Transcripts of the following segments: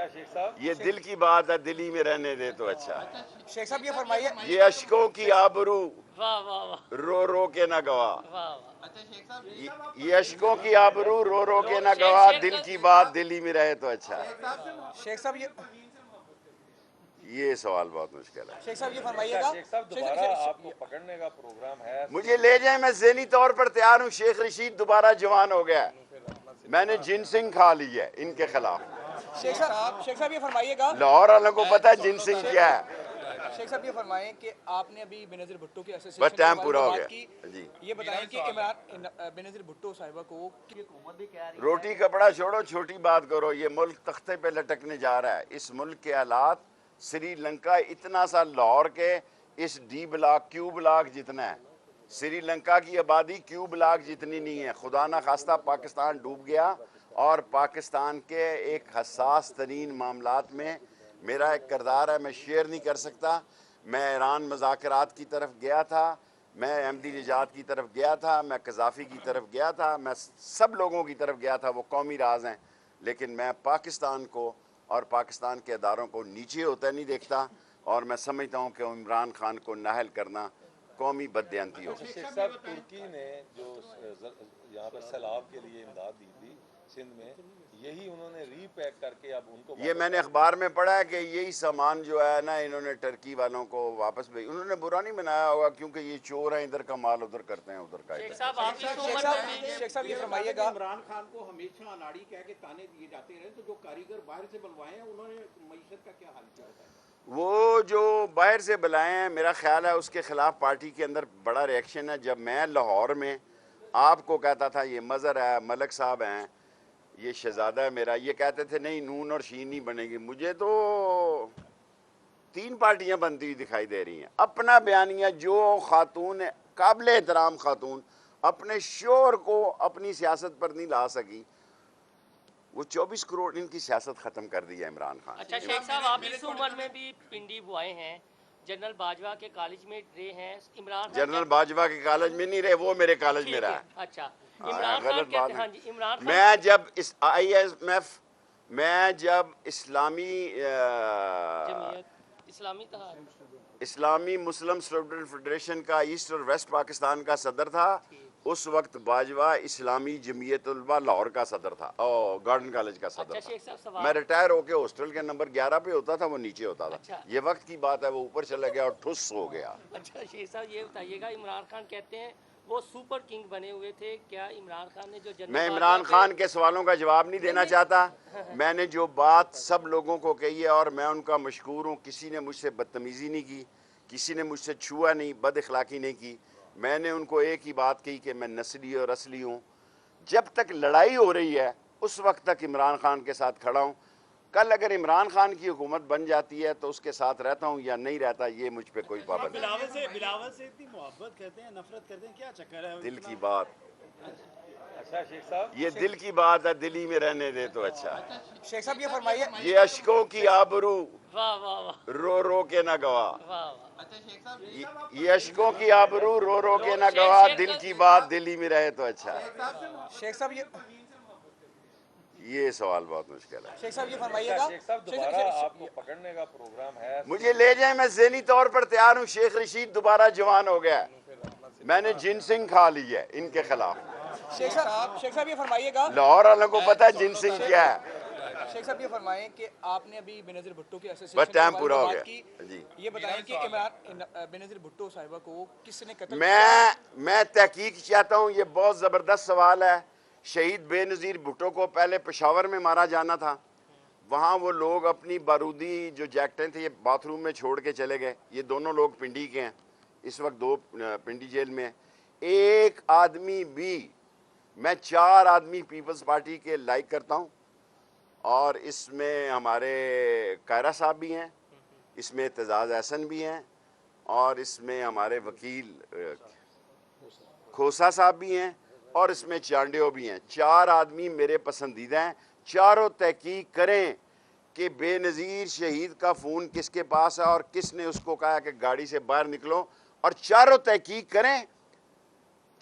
अच्छा शेख साहब, ये दिल की बात है, दिल ही में रहने दे तो अच्छा। शेख साहब ये फरमाइए, ये अशकों की आबरू वाह वाह वाह रो रो के न गवा। वाह वाह। अच्छा शेख साहब, ये अशकों की आबरू रो रो के न गवा, दिल की बात दिल ही में रहे तो अच्छा। शेख साहब ये सवाल बहुत मुश्किल है। शेख साहब ये फरमाइएगा, शेख साहब दोबारा आपको पकड़ने का प्रोग्राम है? मुझे ले जाए, मैं ज़हनी तौर पर तैयार हूँ। शेख रशीद दोबारा जवान हो गया, मैंने जिनसिंग खा ली है इनके खिलाफ। शेख साहब ये फरमाइएगा, लाहौर वालों को पता है जिनसिंग क्या है। शेख साहब ये फरमाएं कि आपने अभी बेनज़ीर भुट्टो की एसोसिएशन बस टाइम के पूरा हो बात गया की, जी। ये बताएं कि इमरान बेनज़ीर भुट्टो साहिबा को हुकूमत भी कह रही है, रोटी कपड़ा छोड़ो, छोटी बात करो। ये मुल्क तख्ते पे लटकने जा रहा है। इस मुल्क के हालात, श्रीलंका इतना सा लाहौर के इस डी ब्लॉक क्यू ब्लॉक जितना है, श्रीलंका की आबादी क्यू ब्लॉक जितनी नहीं है। खुदा ना खास्ता पाकिस्तान डूब गया और पाकिस्तान के एक हसास तरीन मामलात में मेरा एक किरदार है, मैं शेयर नहीं कर सकता। मैं ईरान मुज़ाकरात की तरफ गया था, मैं अहमदी निजात की तरफ गया था, मैं कज़ाफ़ी की तरफ गया था, मैं सब लोगों की तरफ गया था। वो कौमी राज हैं, लेकिन मैं पाकिस्तान को और पाकिस्तान के अदारों को नीचे होता नहीं देखता। और मैं समझता हूँ कि इमरान खान को नाहल करना कौमी बददियांती हो। शेख साहब, तुर्की ने जो यहाँ पर सैलाब के लिए इमदाद दी थी सिंध में, यही उन्होंने रीपैक करके अब उनको, ये मैंने अखबार में पढ़ा है कि यही सामान जो है ना, इन्होंने टर्की वालों को वापस भेज। उन्होंने बुरा नहीं बनाया होगा, क्योंकि ये चोर हैं, इधर का माल उधर करते हैं, उधर का शेख इधर। साहब आप शेख साहब ये फरमाइएगा, इमरान खान को हमेशा अनाड़ी कह के ताने दिए जाते रहे, तो जो कारीगर बाहर से बुलवाए हैं उन्होंने मईशत का क्या हाल किया होता है? वो जो बाहर से बुलाए हैं, मेरा ख्याल है उसके खिलाफ पार्टी के अंदर बड़ा रिएक्शन है। जब मैं लाहौर में आपको कहता था ये मज़हर है, मलक साहब हैं, ये शहजादा है मेरा, ये कहते थे नहीं नून और शीन नहीं बनेगी, मुझे तो 3 पार्टियां बनती हुई दिखाई दे रही हैं। अपना बयानिया जो खातून काबिल एहतराम खातून अपने शोर को अपनी सियासत पर नहीं ला सकी, वो 24 करोड़ इनकी सियासत खत्म कर दी है इमरान खान। अच्छा शेख साहब, आप इस उम्र में भी पिंडी बुआए हैं, जनरल बाजवा के कॉलेज में रहे हैं। इमरान जनरल बाजवा के कॉलेज में नहीं रहे, वो मेरे कॉलेज में रहा है। अच्छा इमरान खान कहते हैं, हाँ जी इमरान खान, मैं जब इस ISMF, मैं जब इस्लामी मुस्लिम स्टूडेंट फेडरेशन का ईस्ट और वेस्ट पाकिस्तान का सदर था, उस वक्त बाजवा इस्लामी जमीयत उलमा लाहौर का सदर था और गार्डन कॉलेज का सदर था। मैं रिटायर होके हॉस्टल के नंबर 11 पे होता था, वो नीचे होता था। अच्छा। ये वक्त की बात है, वो ऊपर चला गया और ठुस हो गया। अच्छा शेख साहब ये बताइएगा, इमरान खान कहते हैं वो सुपर किंग बने हुए थे, क्या इमरान खान ने जो जनरल मैं इमरान खान के सवालों का जवाब नहीं देना चाहता। मैंने जो बात सब लोगों को कही है और मैं उनका मशकूर हूँ। किसी ने मुझसे बदतमीज़ी नहीं की, किसी ने मुझसे छुआ नहीं, बद अखलाकी नहीं की। मैंने उनको एक ही बात कही कि मैं नस्ली और असली हूँ। जब तक लड़ाई हो रही है उस वक्त तक इमरान खान के साथ खड़ा हूँ। कल अगर इमरान खान की हुकूमत बन जाती है तो उसके साथ रहता हूँ या नहीं रहता, ये मुझ पे कोई पाबंदी नहीं। बिलावल से इतनी मोहब्बत करते हैं, नफरत करते हैं, क्या चक्कर है? दिल की बात, अच्छा शेख साहब, ये दिल की बात है, दिल ही में रहने दे तो अच्छा। शेख साहब ये फरमाइए, ये अशकों की आबरू वाह वाह वाह रो रो के न गवा। वाह वाह। अच्छा शेख साहब, ये अशकों की आबरू रो रो के न गवा, दिल की बात दिल ही में रहे तो अच्छा। शेख साहब ये सवाल बहुत मुश्किल है। शेख साहब ये फरमाइएगा, शेख साहब दोबारा आपको पकड़ने का प्रोग्राम है? मुझे ले जाए, मैं ज़हनी तौर पर तैयार हूँ। शेख रशीद दोबारा जवान हो गया, मैंने जिनसिंग खा ली है इनके खिलाफ। शेख साहब ये फरमाइएगा, लाहौर वालों को पता है जिनसिंग क्या है। शेख साहब ये फरमाएं कि आपने अभी बेनज़ीर भुट्टो की एसोसिएशन बस टाइम के पूरा हो बात गया की, जी। ये बताएं कि इमरान बेनज़ीर भुट्टो साहिबा को किसने कत्ल मैं तहकीक चाहता हूँ। ये बहुत ज़बरदस्त सवाल है। शहीद बेनज़ीर भुट्टो को पहले पेशावर में मारा जाना था। वहाँ वो लोग अपनी बारूदी जो जैकेटें थे ये बाथरूम में छोड़ के चले गए। ये दोनों लोग पिंडी के हैं, इस वक्त 2 पिंडी जेल में। एक आदमी भी, मैं 4 आदमी पीपल्स पार्टी के लाइक करता हूँ और इसमें हमारे कायरा साहब भी हैं, इसमें एतजाज़ एहसन भी हैं और इसमें हमारे वकील खोसा साहब भी हैं और इसमें चांडियो भी हैं। 4 आदमी मेरे पसंदीदा हैं। चारों तहकीक करें कि बेनज़ीर शहीद का फ़ोन किसके पास है और किसने उसको कहा कि गाड़ी से बाहर निकलो, और चारों तहकीक करें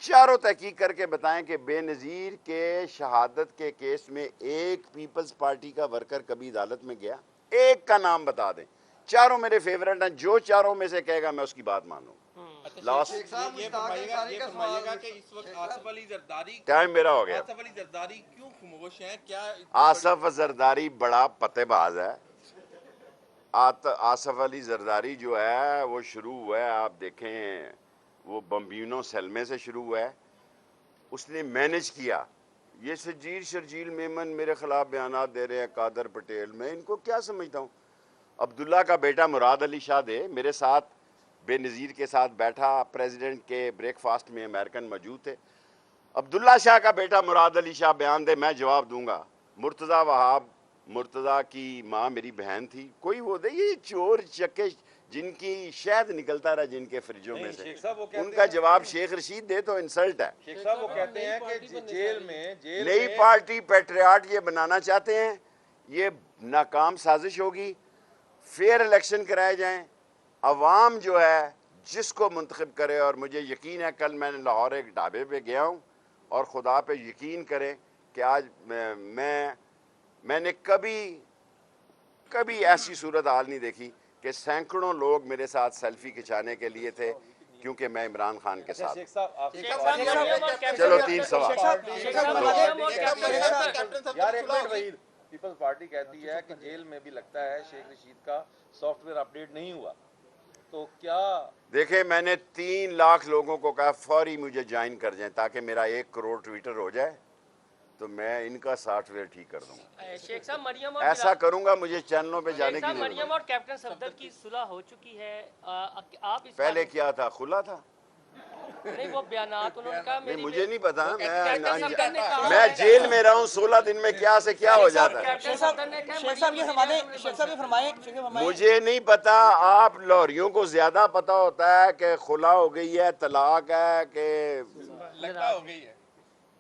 चारों तहकीक करके बताएं कि बेनज़ीर के शहादत के केस में एक पीपल्स पार्टी का वर्कर कभी अदालत में गया? एक का नाम बता दें। चारों मेरे फेवरेट हैं, जो चारों में से कहेगा मैं उसकी बात मानूं। लास्ट ये फरमाइएगा कि इस वक्त आसिफ अली जरदारी टाइम मेरा हो गया। आसिफ अली जरदारी क्यों खामोश हैं? क्या आसिफ जरदारी बड़ा पतेबाज है। आसिफ अली जरदारी जो है वो शुरू हुआ है, आप देखें, वो बम्बिनो सलमे से शुरू हुआ है। उसने मैनेज किया। ये सजीर शर्जील मेमन मेरे खिलाफ बयानात दे रहे हैं, कादर पटेल, मैं इनको क्या समझता हूँ। अब्दुल्ला का बेटा मुराद अली शाह दे मेरे साथ बेनज़ीर के साथ बैठा, प्रेसिडेंट के ब्रेकफास्ट में अमेरिकन मौजूद थे। अब्दुल्ला शाह का बेटा मुराद अली शाह बयान दे, मैं जवाब दूंगा। मुर्तज़ा वहाब, मुर्तज़ा की माँ मेरी बहन थी, कोई वो दे, ये चोर चक्के जिनकी शहद निकलता रहा जिनके फ्रिजों में से, शेख साहब वो कहते उनका हैं जवाब शेख रशीद दे तो इंसल्ट है। शेख साहब वो कहते हैं कि जेल नई में पार्टी पेट्रियाट ये बनाना चाहते हैं, ये नाकाम साजिश होगी। फेयर इलेक्शन कराए जाएं, अवाम जो है जिसको मुंतखब करे, और मुझे यकीन है कल मैंने लाहौर एक ढाबे पे गया हूँ और खुदा पे यकीन करें कि आज मैंने कभी ऐसी सूरत हाल नहीं देखी कि सैकड़ों लोग मेरे साथ सेल्फी खिंचाने के लिए थे, क्योंकि मैं इमरान खान के साथ। शेख साहब आप चलो 3 सवाल। यार एक मिनट वहीद, पीपल्स पार्टी कहती है कि जेल में भी लगता है शेख रशीद का सॉफ्टवेयर अपडेट नहीं हुआ, तो क्या? देखें, मैंने 3 लाख लोगों को कहा फौरी मुझे ज्वाइन कर जाएं ताकि मेरा 1 करोड़ ट्विटर हो जाए, तो मैं इनका सॉफ्टवेयर ठीक कर दूंगा। शेख साहब मरियम और ऐसा करूंगा, मुझे चैनलों पे जाने की जरूरत मरियम नहीं। और कैप्टन सफदर की सुलह हो चुकी है, आप इस पहले क्या था, खुला था? नहीं, वो बयानात उन्होंने कहा नहीं, मेरी मुझे नहीं पता। कैप्टन सफदर ने कहा मैं जेल में रहा हूँ 16 दिन में क्या से क्या हो जाता है, कैप्टन सफदर ने कहा शेख साहब ये फरमाएं मुझे नहीं पता। आप लाहौरियों को ज्यादा पता होता है कि खुला हो गई है, तलाक है कि लगता हो गई है।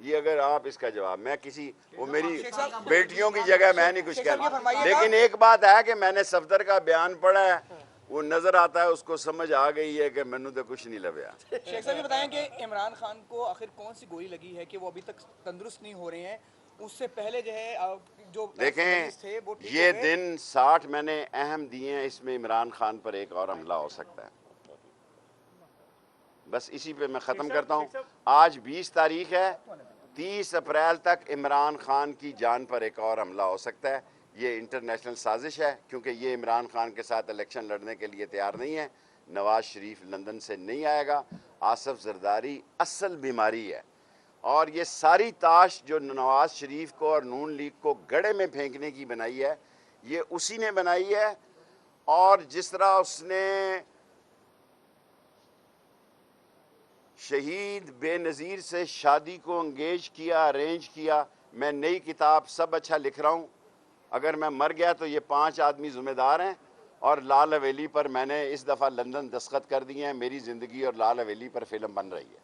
ये अगर आप इसका जवाब, मैं किसी वो मेरी बेटियों की जगह मैं नहीं कुछ कहना, लेकिन एक बात है कि मैंने सफदर का बयान पढ़ा है, वो नजर आता है, उसको समझ आ गई है कि मैंने तो कुछ नहीं लभ्या। शेख साहब ये बताएं कि इमरान खान को आखिर कौन सी गोली लगी है कि वो अभी तक तंदुरुस्त नहीं हो रहे हैं? उससे पहले जो है जो देखें, थे वो ठीक ये हो गए। दिन 60 मैंने अहम दिए हैं, इसमें इमरान खान पर एक और हमला हो सकता है। बस इसी पे मैं ख़त्म करता हूँ। आज 20 तारीख है, 30 अप्रैल तक इमरान खान की जान पर एक और हमला हो सकता है। ये इंटरनेशनल साजिश है, क्योंकि ये इमरान खान के साथ इलेक्शन लड़ने के लिए तैयार नहीं है। नवाज शरीफ लंदन से नहीं आएगा। आसिफ जरदारी असल बीमारी है, और ये सारी ताश जो नवाज शरीफ को और नून लीग को गड़े में फेंकने की बनाई है, ये उसी ने बनाई है। और जिस तरह उसने शहीद बेनज़ीर से शादी को एंगेज किया, अरेंज किया। मैं नई किताब सब अच्छा लिख रहा हूँ, अगर मैं मर गया तो ये 5 आदमी जिम्मेदार हैं। और लाल हवेली पर मैंने इस दफ़ा लंदन दस्तखत कर दिए हैं। मेरी ज़िंदगी और लाल हवेली पर फिल्म बन रही है।